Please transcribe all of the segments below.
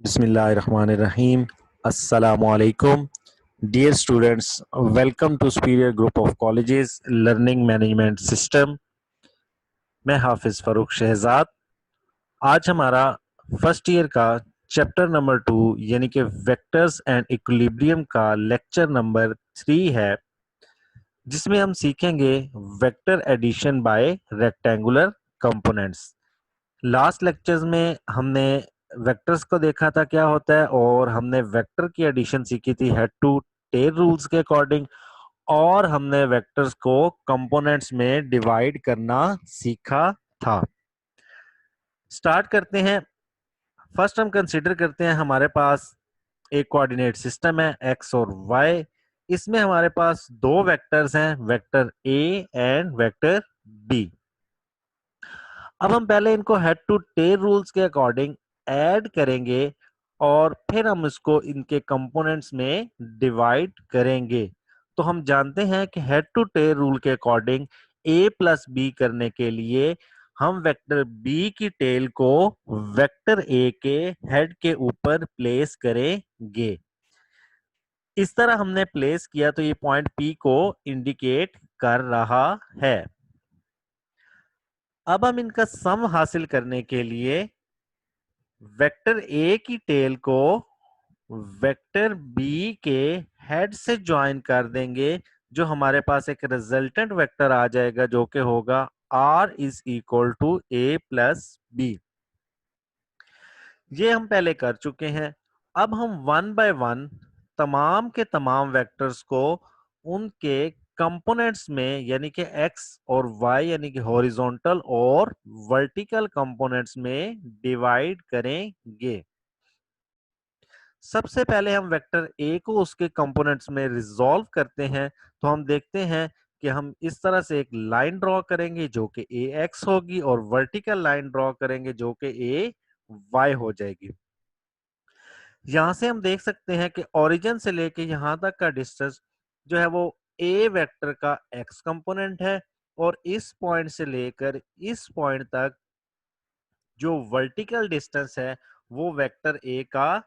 Bismillahirrahmanirrahim. Assalamualaikum. Dear students, welcome to Superior Group of Colleges Learning Management System. मैं हाफिज फरूक शहजाद। आज हमारा first year का chapter number 2 यानी कि वेक्टर्स एंड इक्विलिब्रियम का लेक्चर नंबर 3 है, जिसमें हम सीखेंगे vector addition by rectangular components. Last lectures में हमने वेक्टर्स को देखा था क्या होता है, और हमने वेक्टर की एडिशन सीखी थी हेड टू टेल रूल्स के अकॉर्डिंग, और हमने वेक्टर्स को कंपोनेंट्स में डिवाइड करना सीखा था। स्टार्ट करते हैं। फर्स्ट हम कंसीडर करते हैं हमारे पास एक कोऑर्डिनेट सिस्टम है एक्स और वाई। इसमें हमारे पास दो वेक्टर्स हैं, vector A and vector B. अब हम पहले इनको हेड टू टेल रूल्स के अकॉर्डिंग ऐड करेंगे और फिर हम इसको इनके कंपोनेंट्स में डिवाइड करेंगे। तो हम जानते हैं कि हेड टू टेल रूल के अकॉर्डिंग ए प्लस बी करने के लिए हम वेक्टर बी की टेल को वेक्टर ए के हेड के ऊपर प्लेस करेंगे। इस तरह हमने प्लेस किया तो ये पॉइंट पी को इंडिकेट कर रहा है। अब हम इनका सम हासिल करने के लिए वेक्टर ए की टेल को वेक्टर बी के हेड से ज्वाइन कर देंगे, जो हमारे पास एक रिजल्टेंट वेक्टर आ जाएगा जो कि होगा r is equal to A plus B. ये हम पहले कर चुके हैं। अब हम वन बाय वन तमाम के तमाम वेक्टर्स को उनके कंपोनेंट्स में यानी कि x और y यानी कि हॉरिजॉन्टल और वर्टिकल कंपोनेंट्स में डिवाइड करेंगे। सबसे पहले हम वेक्टर ए को उसके कंपोनेंट्स में रिजॉल्व करते हैं। तो हम देखते हैं कि हम इस तरह से एक लाइन ड्रॉ करेंगे जो कि ए एक्स होगी, और वर्टिकल लाइन ड्रॉ करेंगे जो कि ए वाई हो जाएगी। यहां से हम देख सकते हैं कि ओरिजिन से लेके यहां तक का डिस्टेंस जो है वो ए वेक्टर का एक्स कंपोनेंट है, और इस पॉइंट से लेकर इस पॉइंट तक जो वर्टिकल डिस्टेंस है वो वेक्टर ए का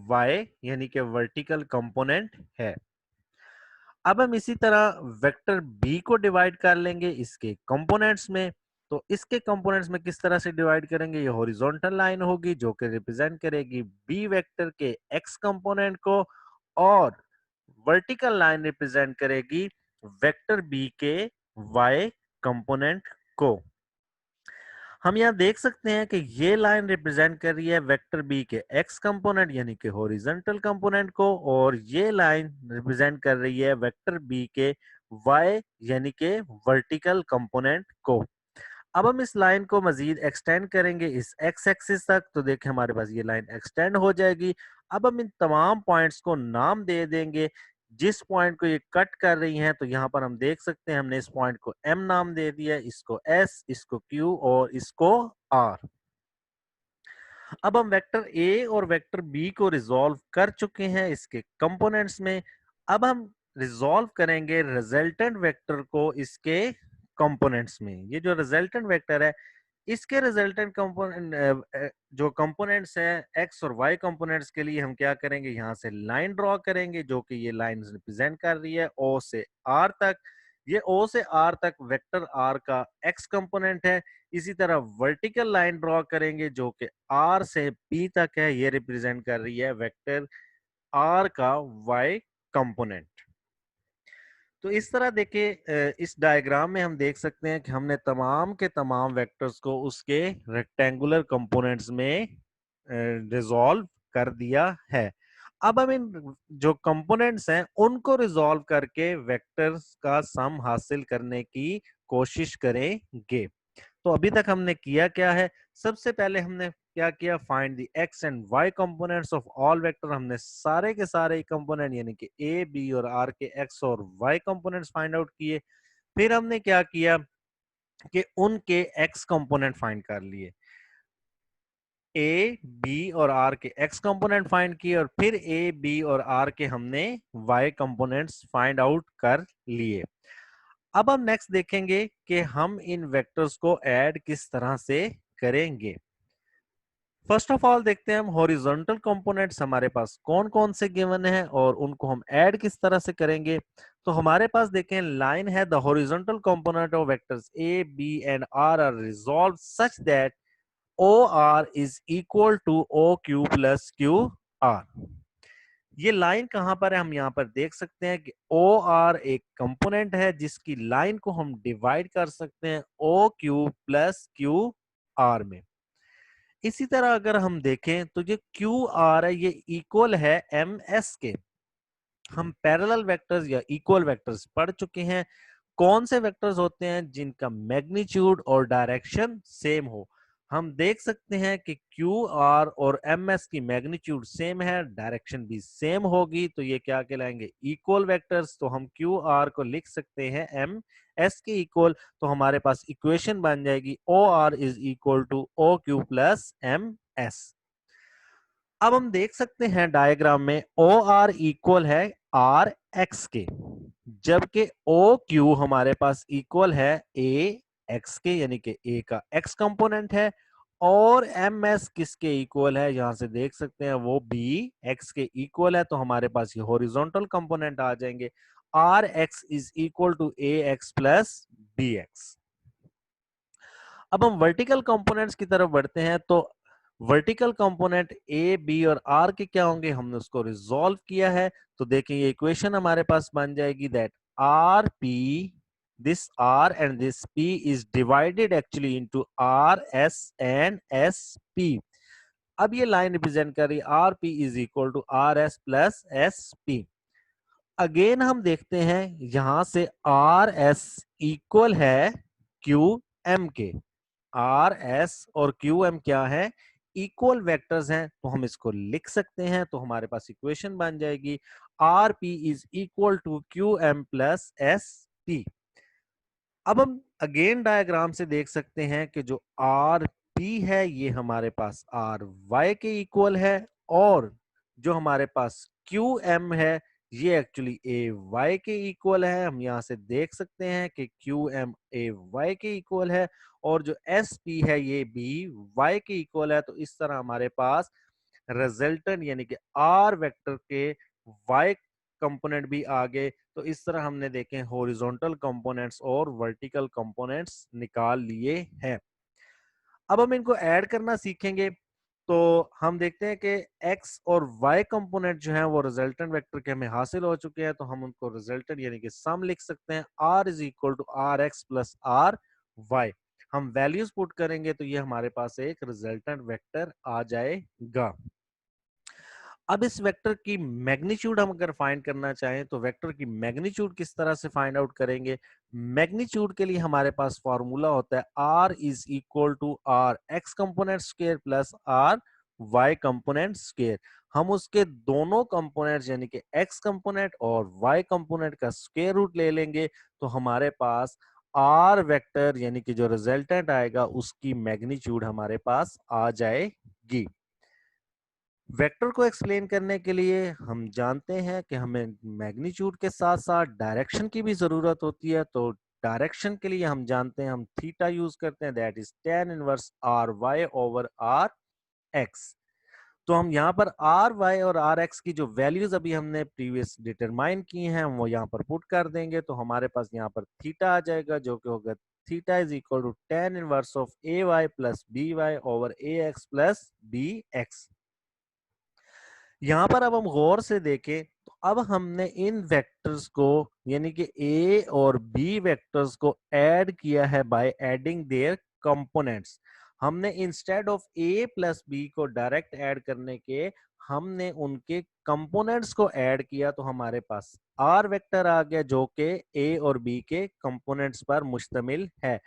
y यानी कि वर्टिकल कंपोनेंट है। अब हम इसी तरह वेक्टर b को डिवाइड कर लेंगे इसके कंपोनेंट्स में। तो इसके कंपोनेंट्स में किस तरह से डिवाइड करेंगे, ये हॉरिजॉन्टल लाइन होगी जो कि रिप्रेजेंट करेगी b वेक्टर के x कंपोनेंट को, और वर्टिकल लाइन रिप्रेजेंट करेगी वेक्टर b के y कंपोनेंट को। हम यहाँ देख सकते हैं कि ये लाइन रिप्रेजेंट कर रही है वेक्टर बी के एक्स कंपोनेंट यानी कि हॉरिजॉन्टल कंपोनेंट को, और ये लाइन रिप्रेजेंट कर रही है वेक्टर बी के वाई यानी कि वर्टिकल कंपोनेंट को। अब हम इस लाइन को मजीद एक्सटेंड करेंगे इस एक्स एक्सिस तक, तो देखिए हमारे पास ये लाइन एक्सटेंड हो जाएगी। अब हम इन तमाम पॉइंट्स को नाम दे देंगे। जिस पॉइंट को ये कट कर रही हैं, तो यहाँ पर हम देख सकते हैं हमने इस पॉइंट को एम नाम दे दिया, इसको एस, इसको क्यू और इसको आर। अब हम वेक्टर ए और वेक्टर बी को रिजॉल्व कर चुके हैं इसके कंपोनेंट्स में। अब हम रिजॉल्व करेंगे रिजल्टेंट वेक्टर को इसके कंपोनेंट्स में। ये जो रिजल्टेंट वेक्टर है इसके रिजल्टेंट कंपोनेंट जो कंपोनेंट्स हैं एक्स और वाई कंपोनेंट्स के लिए हम क्या करेंगे, यहाँ से लाइन ड्रॉ करेंगे जो कि ये लाइन रिप्रेजेंट कर रही है ओ से आर तक। ये ओ से आर तक वेक्टर आर का एक्स कंपोनेंट है। इसी तरह वर्टिकल लाइन ड्रॉ करेंगे जो कि आर से पी तक है, ये रिप्रेजेंट कर रही है वेक्टर आर का वाई कंपोनेंट। तो इस तरह देखिए इस डायग्राम में हम देख सकते हैं कि हमने तमाम के तमाम वेक्टर्स को उसके रेक्टेंगुलर कंपोनेंट्स में रिजॉल्व कर दिया है। अब हम इन जो कंपोनेंट्स हैं उनको रिजॉल्व करके वेक्टर्स का सम हासिल करने की कोशिश करेंगे। तो अभी तक हमने किया क्या है, सबसे पहले हमने क्या किया, find the X and Y components of all vector. हमने सारे के सारे कंपोनेंट यानी कि ए बी और आर के एक्स और वाई कंपोनेंट्स फाइंड आउट किए। फिर हमने क्या किया कि उनके एक्स कंपोनेंट फाइंड कर लिए, ए बी और आर के एक्स कंपोनेंट फाइंड किए, और फिर ए बी और आर के हमने वाई कंपोनेंट्स फाइंड आउट कर लिए। अब हम नेक्स्ट देखेंगे कि हम इन वेक्टर्स को ऐड किस तरह से करेंगे। फर्स्ट ऑफ ऑल देखते हैं हम हॉरिजॉन्टल कंपोनेंट्स हमारे पास कौन कौन से गिवन हैं और उनको हम ऐड किस तरह से करेंगे। तो हमारे पास देखें लाइन है, the horizontal component of vectors A B and R are resolve such that O R is equal to O Q plus Q R. ये लाइन कहां पर है, हम यहां पर देख सकते हैं कि ओ आर एक कंपोनेंट है जिसकी लाइन को हम डिवाइड कर सकते हैं O Q plus Q R में। इसी तरह अगर हम देखें तो ये क्यू आर है, ये इक्वल है एम एस के। हम पैरेलल वेक्टर्स या इक्वल वेक्टर्स पढ़ चुके हैं। कौन से वेक्टर्स होते हैं जिनका मैग्नीट्यूड और डायरेक्शन सेम हो। हम देख सकते हैं कि क्यू आर और एम एस की मैग्नीट्यूड सेम है, डायरेक्शन भी सेम होगी, तो ये क्या कहलाएंगे, इक्वल वेक्टर्स। तो हम क्यू आर को लिख सकते हैं एम एस के इक्वल। तो हमारे पास इक्वेशन बन जाएगी O R is equal to O Q plus M S. अब हम देख सकते हैं डायग्राम में ओ आर इक्वल है आर एक्स के, जबकि ओ क्यू हमारे पास इक्वल है ए एक्स के, यानी कि ए का एक्स कंपोनेंट है। और एम एस किसके इक्वल है, यहां से देख सकते हैं वो बी एक्स के इक्वल है। तो हमारे पास ये हॉरिजॉन्टल कंपोनेंट आ जाएंगे, R X is equal to A X plus B X. अब हम वर्टिकल कंपोनेंट्स की तरफ बढ़ते हैं। तो वर्टिकल कंपोनेंट ए बी और आर के क्या होंगे, हमने उसको रिजॉल्व किया है। तो देखें ये इक्वेशन हमारे पास बन जाएगी that R P, this R and this P is divided actually into R S and S P. अब ये लाइन रिप्रेजेंट कर रही है R P is equal to R S plus S P. Again हम देखते हैं यहां से आर एस इक्वल है क्यू एम के। आर एस और क्यू एम क्या है, इक्वल वेक्टर्स हैं, तो हम इसको लिख सकते हैं। तो हमारे पास इक्वेशन बन जाएगी R P is equal to Q M plus S P. अब हम अगेन डायग्राम से देख सकते हैं कि जो आर पी है ये हमारे पास आर वाई के इक्वल है, और जो हमारे पास क्यू एम है ये एक्चुअली ए वाई के इक्वल है। हम यहां से देख सकते हैं कि क्यू एम ए वाई के इक्वल है, और जो एस पी है ये बी वाई के इक्वल है। तो इस तरह हमारे पास रिजल्टेंट यानी कि आर वेक्टर के वाई कंपोनेंट भी आ गए। तो इस तरह हमने देखे हॉरिजॉन्टल कंपोनेंट्स और वर्टिकल कंपोनेंट्स निकाल लिए हैं। अब हम इनको ऐड करना सीखेंगे। तो हम देखते हैं कि x और y कंपोनेंट जो है वो रिजल्टेंट वेक्टर के हमें हासिल हो चुके हैं। तो हम उनको रिजल्टेंट यानी कि सम लिख सकते हैं, r is equal to R X plus R Y. हम वैल्यूज पुट करेंगे तो ये हमारे पास एक रिजल्टेंट वेक्टर आ जाएगा। अब इस वेक्टर की मैग्नीट्यूड हम अगर फाइंड करना चाहें तो वेक्टर की मैग्नीट्यूड किस तरह से फाइंड आउट करेंगे। मैग्नीट्यूड के लिए हमारे पास फॉर्मूला होता है R is equal to R X component square plus R Y component square. हम उसके दोनों कंपोनेंट्स यानी कि एक्स कंपोनेंट और वाई कंपोनेंट का स्क्वायर रूट ले लेंगे, तो हमारे पास आर वेक्टर यानी कि जो रिजल्टेंट आएगा उसकी मैग्नीट्यूड हमारे पास आ जाएगी। वेक्टर को एक्सप्लेन करने के लिए हम जानते हैं कि हमें मैग्नीट्यूड के साथ साथ डायरेक्शन की भी जरूरत होती है। तो डायरेक्शन के लिए हम जानते हैं हम थीटा यूज करते हैं, that is tan inverse R Y over R X. तो हम यहाँ पर आर वाई और आर एक्स की जो वैल्यूज अभी हमने प्रीवियस डिटरमाइन की हैं वो यहाँ पर पुट कर देंगे। तो हमारे पास यहाँ पर थीटा आ जाएगा जो कि होगा theta is equal to tan inverse of A Y plus B Y over A X plus B X. यहाँ पर अब हम गौर से देखें तो अब हमने इन वेक्टर्स को यानी कि ए और बी वेक्टर्स को ऐड किया है बाय एडिंग देयर कंपोनेंट्स। हमने instead of A plus B को डायरेक्ट ऐड करने के हमने उनके कंपोनेंट्स को ऐड किया, तो हमारे पास आर वेक्टर आ गया जो कि ए और बी के कंपोनेंट्स पर मुश्तमिल है।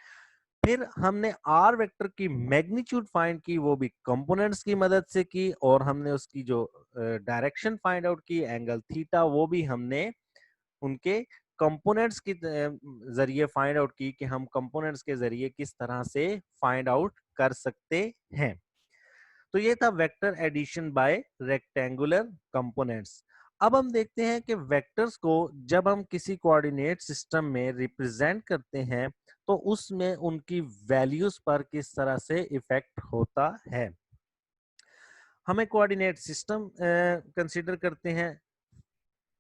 फिर हमने आर वेक्टर की मैग्नीट्यूड फाइंड की, वो भी कंपोनेंट्स की मदद से की, और हमने उसकी जो डायरेक्शन फाइंड आउट की एंगल थीटा, वो भी हमने उनके कंपोनेंट्स के जरिए फाइंड आउट की कि हम कंपोनेंट्स के जरिए किस तरह से फाइंड आउट कर सकते हैं। तो ये था vector addition by rectangular components. अब हम देखते हैं कि वेक्टर्स को जब हम किसी कोऑर्डिनेट सिस्टम में रिप्रेजेंट करते हैं तो उसमें उनकी वैल्यूज पर किस तरह से इफेक्ट होता है। हमें कोऑर्डिनेट सिस्टम कंसीडर करते हैं।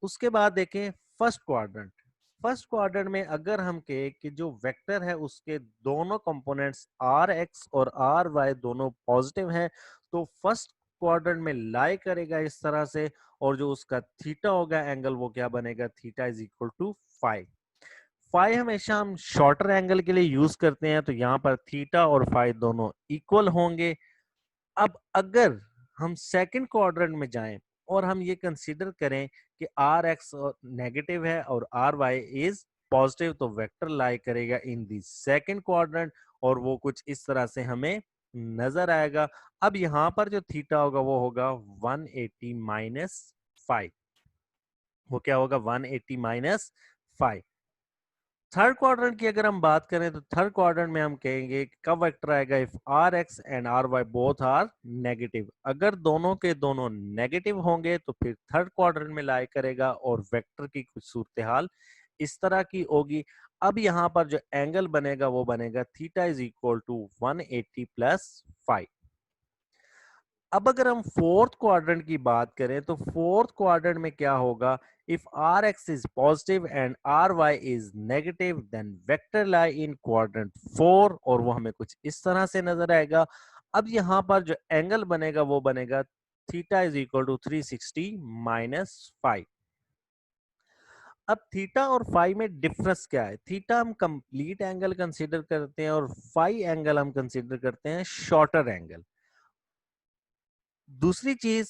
उसके बाद देखें फर्स्ट क्वाड्रेंट। फर्स्ट क्वाड्रेंट में अगर हम कहें कि जो वेक्टर है उसके दोनों कंपोनेंट्स आर एक्स और आर वाई दोनों पॉजिटिव हैं, तो फर्स्ट क्वाड्रेंट में लाई करेगा इस तरह से, और जो उसका थीटा होगा एंगल वो क्या बनेगा, theta is equal to five. Five हमेशा हम शॉर्टर एंगल के लिए यूज करते हैं, तो यहाँ पर थीटा और फाइव दोनों इक्वल होंगे। अब अगर हम सेकंड क्वाड्रेंट में जाएं और हम ये कंसीडर करें कि आर एक्स नेगेटिव है और आर वाई इज पॉजिटिव, तो वेक्टर लाई करेगा इन दी सेकंड क्वाड्रेंट, और वो कुछ इस तरह से हमें नजर आएगा। अब यहाँ पर जो थीटा होगा वो होगा 180 माइनस फाइव। वो क्या होगा, 180 माइनस फाइव। थर्ड क्वाड्रेंट की अगर हम बात करें तो थर्ड क्वाड्रेंट में हम कहेंगे कि कब वेक्टर आएगा, if R X and R Y both are negative. अगर दोनों के दोनों नेगेटिव होंगे तो फिर थर्ड क्वाड्रेंट में लाई करेगा, और वेक्टर की कुछ सूरत हाल इस तरह की होगी। अब यहाँ पर जो एंगल बनेगा वो बनेगा theta is equal to 180 plus five. अब अगर हम फोर्थ क्वाड्रेंट की बात करें तो फोर्थ क्वाड्रेंट में क्या होगा, if R X is positive and R Y is negative then vector lie in quadrant four, और वो हमें कुछ इस तरह से नजर आएगा। अब यहाँ पर जो एंगल बनेगा वो बनेगा theta is equal to 360 minus five. अब थीटा और फाई में डिफरेंस क्या है, थीटा हम कंप्लीट एंगल कंसीडर करते हैं और फाई एंगल हम कंसीडर करते हैं शॉर्टर एंगल। दूसरी चीज,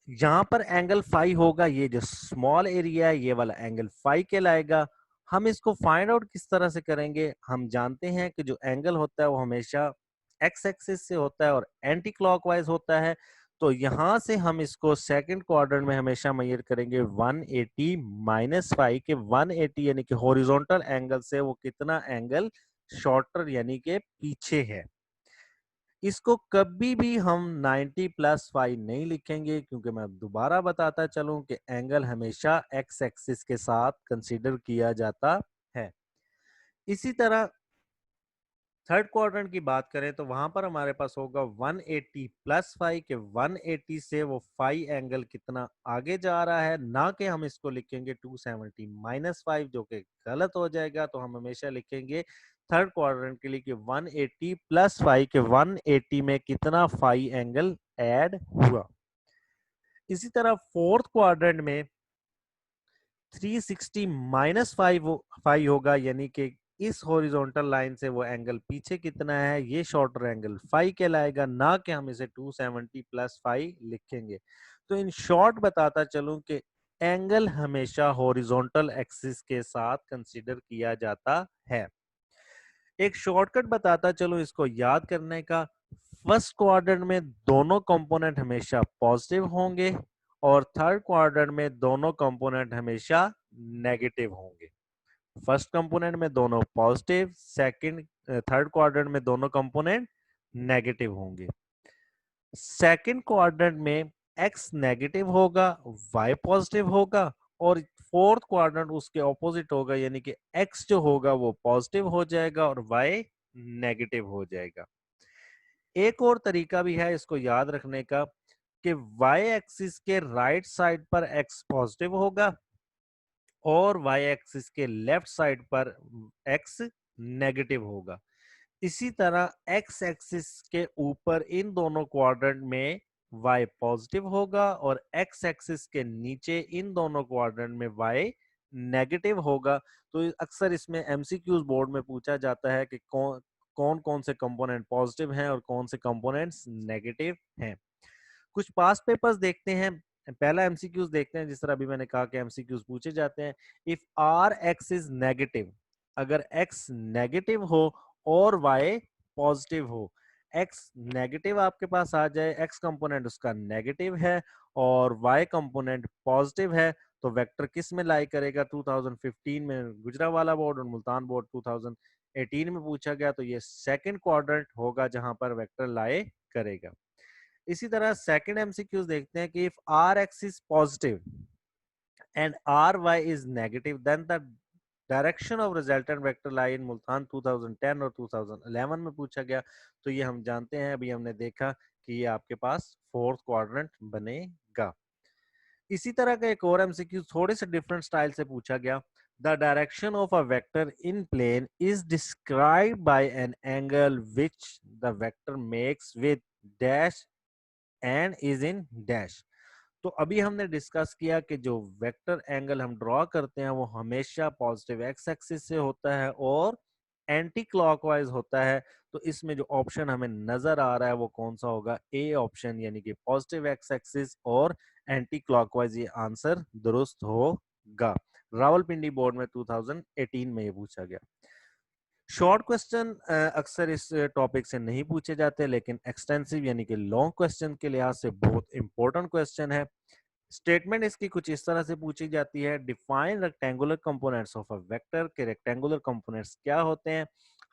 यहां पर एंगल फाई होगा, ये जो स्मॉल एरिया है ये वाला एंगल फाई कहलाएगा। हम इसको फाइंड आउट किस तरह से करेंगे, हम जानते हैं कि जो एंगल होता है वो हमेशा एक्स एक्सिस से होता है और एंटी क्लॉकवाइज होता है। तो यहां से हम इसको सेकंड क्वाड्रेंट में हमेशा मेजर करेंगे 180 माइनस फाइव के 180 यानी कि हॉरिजॉन्टल एंगल से वो कितना एंगल शॉर्टर यानी कि पीछे है। इसको कभी भी हम 90 प्लस फाइव नहीं लिखेंगे, क्योंकि मैं दोबारा बताता चलूं कि एंगल हमेशा एक्स एक्सिस के साथ कंसीडर किया जाता है। इसी तरह थर्ड क्वाड्रेंट की बात करें तो वहां पर हमारे पास होगा 180 प्लस फाइव के 180 से वो फाइव एंगल कितना आगे जा रहा है, ना कि हम इसको लिखेंगे 270 माइनस फाइव, जो कि गलत हो जाएगा। तो हम हमेशा लिखेंगे थर्ड क्वाड्रेंट के लिए कि 180 प्लस फाइव के 180 में कितना फाइव एंगल ऐड हुआ। इसी तरह फोर्थ क्वाड्रेंट में 360 माइनस फाइव फाइव होगा, यानी कि इस हॉरिजॉन्टल लाइन से वो एंगल पीछे कितना है, ये शॉर्टर एंगल फाइव कहलाएगा, ना कि हम इसे 270 प्लस फाइव लिखेंगे। तो इन शॉर्ट बताता चलूं कि एंगल हमेशा हॉरिजॉन्टल एक्सिस के साथ कंसीडर किया जाता है। एक शॉर्टकट बताता चलो इसको याद करने का, फर्स्ट क्वाड्रेंट में दोनों कंपोनेंट हमेशा पॉजिटिव होंगे और थर्ड क्वाड्रेंट में दोनों कंपोनेंट हमेशा नेगेटिव होंगे। फर्स्ट कंपोनेंट में दोनों पॉजिटिव, सेकंड थर्ड क्वाड्रेंट में दोनों कंपोनेंट नेगेटिव होंगे। सेकंड क्वाड्रेंट में एक्स नेगेटिव होगा, वाई पॉजिटिव होगा, और फोर्थ क्वाड्रेंट उसके ऑपोजिट होगा, यानी कि एक्स जो होगा वो पॉजिटिव हो जाएगा और वाई नेगेटिव हो जाएगा। एक और तरीका भी है इसको याद रखने का कि वाई एक्सिस के राइट साइड पर एक्स पॉजिटिव होगा और वाई एक्सिस के लेफ्ट साइड पर एक्स नेगेटिव होगा। इसी तरह एक्स एक्सिस के ऊपर इन दोनों क्वाड्रेंट में y पॉजिटिव होगा और एक्स एक्सिस के नीचे इन दोनों क्वाड्रेंट में y नेगेटिव होगा। तो अक्सर इसमें एमसीक्यूज बोर्ड में पूछा जाता है कि कौन कौन कौन से कंपोनेंट पॉजिटिव हैं और कौन से कंपोनेंट्स नेगेटिव हैं। कुछ पास्ट पेपर्स देखते हैं, पहला एमसीक्यूज देखते हैं। जिस तरह अभी मैंने कहा कि एमसीक्यूज पूछे जाते हैं, if R X is negative, अगर एक्स नेगेटिव हो और वाई पॉजिटिव हो, एक्स नेगेटिव आपके पास आ जाए, एक्स कंपोनेंट उसका नेगेटिव है और वाई कंपोनेंट पॉजिटिव है, तो वेक्टर किस में लाई करेगा। 2015 में गुजरावाला बोर्ड और मुल्तान बोर्ड 2018 में पूछा गया, तो ये सेकंड क्वाड्रेंट होगा जहां पर वेक्टर लाई करेगा। इसी तरह सेकंड एमसीक्यूज देखते हैं कि if R X is positive and R Y is negative then the direction of resultant vector lie in मुल्तान 2010 और 2011 में पूछा गया। तो ये हम जानते हैं, अभी हमने देखा कि ये आपके पास फोर्थ क्वाड्रेंट बनेगा। इसी तरह का एक और एमसीक्यू थोड़े से डिफरेंट स्टाइल से पूछा गया। The direction of a vector in plane is described by an angle which the vector makes with dash and is in dash. तो अभी हमने डिस्कस किया कि जो वेक्टर एंगल हम ड्रॉ करते हैं वो हमेशा पॉजिटिव एक्स एक्सिस से होता है और एंटी क्लॉकवाइज होता है। तो इसमें जो ऑप्शन हमें नजर आ रहा है वो कौन सा होगा, ए ऑप्शन, यानी कि पॉजिटिव एक्स एक्सिस और एंटी क्लॉकवाइज, ये आंसर दुरुस्त होगा। रावलपिंडी बोर्ड में 2018 में ये पूछा गया। शॉर्ट क्वेश्चन अक्सर इस टॉपिक से नहीं पूछे जाते, लेकिन एक्सटेंसिव यानी कि लॉन्ग क्वेश्चन के लिहाज से बहुत इंपॉर्टेंट क्वेश्चन है। स्टेटमेंट इसकी कुछ इस तरह से पूछी जाती है, define rectangular components of a vector, के रेक्टेंगुलर कंपोनेंट्स क्या होते हैं।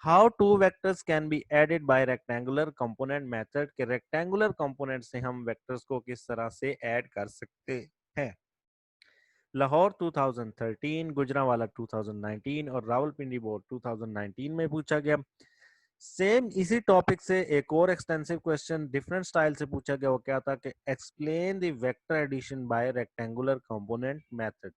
How two vectors can be added by rectangular component method, के रेक्टेंगुलर कंपोनेंट से हम वेक्टर्स को किस तरह से ऐड कर सकते हैं। लाहौर 2013, गुजरांवाला 2019 और रावलपिंडी बोर्ड 2019 में पूछा गया। सेम इसी टॉपिक से एक और एक्सटेंसिव क्वेश्चन डिफरेंट स्टाइल से पूछा गया। वो क्या था कि explain the vector addition by rectangular component method.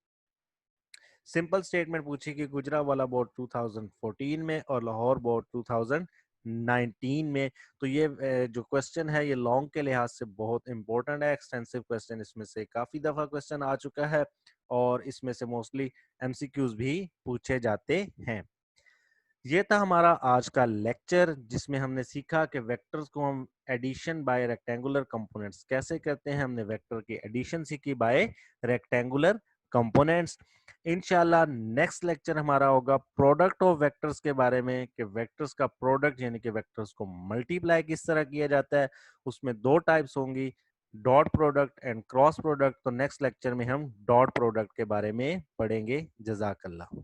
Simple statement पूछी कि गुजरांवाला बोर्ड 2014 में और लाहौर बोर्ड 2019 में। तो ये जो क्वेश्चन है ये लॉन्ग के लिहाज से बहुत इंपॉर्टेंट है, एक्सटेंसिव क्वेश्चन इसमें से काफी दफा क्वेश्चन आ चुका है और इसमें से मोस्टली एमसीक्यूज भी पूछे जाते हैं। ये था हमारा आज का लेक्चर जिसमें हमने सीखा कि वेक्टर्स को हम एडिशन बाय रेक्टेंगुलर कंपोनेंट्स कैसे करते हैं। हमने वेक्टर की एडिशन सीखी बाय रेक्टेंगुलर कंपोनेंट्स। इंशाल्लाह नेक्स्ट लेक्चर हमारा होगा प्रोडक्ट ऑफ वेक्टर्स के बारे में, कि वेक्टर्स का प्रोडक्ट यानी कि वेक्टर्स को मल्टीप्लाई किस तरह किया जाता है। उसमें दो टाइप्स होंगी, dot product and cross product. तो नेक्स्ट लेक्चर में हम डॉट प्रोडक्ट के बारे में पढ़ेंगे। जजाकल्लाह।